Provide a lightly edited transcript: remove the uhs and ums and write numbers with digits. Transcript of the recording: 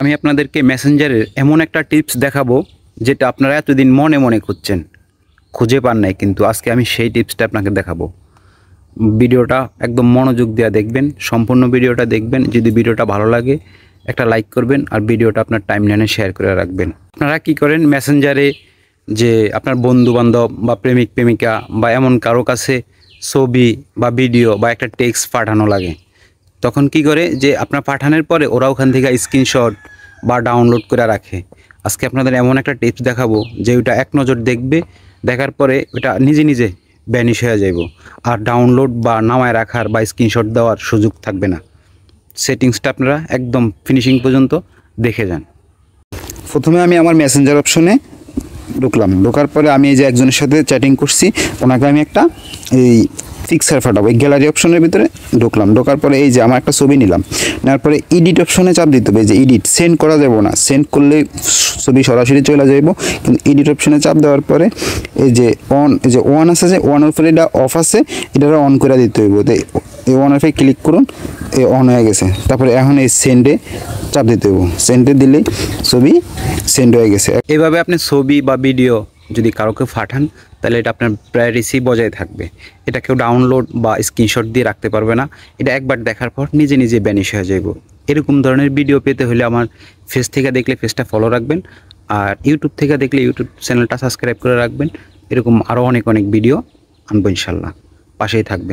আমি আপনাদেরকে মেসেঞ্জারের এমন একটা টিপস দেখাবো যেটা আপনারা এতদিন মনে মনে খুঁজছেন, খুঁজে পান নাই, কিন্তু আজকে আমি সেই টিপসটা আপনাকে দেখাবো। ভিডিওটা একদম মনোযোগ দিয়ে দেখবেন, সম্পূর্ণ ভিডিওটা দেখবেন। যদি ভিডিওটা ভালো লাগে একটা লাইক করবেন আর ভিডিওটা আপনার টাইমলাইনে শেয়ার করে রাখবেন। আপনারা কি করেন, মেসেঞ্জারে যে আপনার বন্ধুবান্ধব বা প্রেমিক প্রেমিকা বা এমন কারো কাছে ছবি বা ভিডিও বা একটা টেক্সট পাঠানো লাগে, তখন কি করে যে আপনার পাঠানোর পরে ওরা ওখান থেকে স্ক্রিনশট বা ডাউনলোড করে রাখে। আজকে আপনাদের এমন একটা টিপস দেখাবো যে ওইটা এক নজর দেখবে, দেখার পরে ওটা নিজে নিজে ভ্যানিশ হয়ে যাইব, আর ডাউনলোড বা নামায় রাখার বা স্ক্রিনশট দেওয়ার সুযোগ থাকবে না। সেটিংসটা আপনারা একদম ফিনিশিং পর্যন্ত দেখে যান। প্রথমে আমি আমার মেসেঞ্জার অপশনে ঢুকলাম। ঢোকার পরে আমি এই যে একজনের সাথে চ্যাটিং করছি, ওনাকে আমি একটা এই পিকচার ফাটাবো। এই গ্যালারি অপশনের ভিতরে ঢুকলাম। ঢোকার পরে এই যে আমার একটা ছবি নিলাম, নেওয়ার পরে এডিট অপশনে চাপ দিতে হবে। এই যে এডিট, সেন্ড করা যাবে না, সেন্ড করলে ছবি সরাসরি চলে যাইব, কিন্তু এডিট অপশনে চাপ দেওয়ার পরে এই যে ওয়ান আছে, যে ওয়ানের উপরে এটা অফ আছে, এটা অন করে দিতে হইব। এই ওয়ানের উপরে ক্লিক করুন, এই অন হয়ে গেছে। তারপরে এখন এই সেন্ডে চাপ দিতে হইব, সেন্ডে দিলেই ছবি সেন্ড হয়ে গেছে। এইভাবে আপনি ছবি বা ভিডিও যদি কারোকে পাঠান তাহলে এটা আপনার প্রাইভেসি বজায় থাকবে। এটা কেউ ডাউনলোড বা স্ক্রিনশট দিয়ে রাখতে পারবে না। এটা একবার দেখার পর নিজে নিজে ভ্যানিশ হয়ে যাইব। এরকম ধরনের ভিডিও পেতে হলে আমার ফেস থেকে দেখলে ফেসটা ফলো রাখবেন, আর ইউটিউব থেকে দেখলে ইউটিউব চ্যানেলটা সাবস্ক্রাইব করে রাখবেন। এরকম আরও অনেক ভিডিও আনবো ইনশাল্লাহ, পাশেই থাকবেন।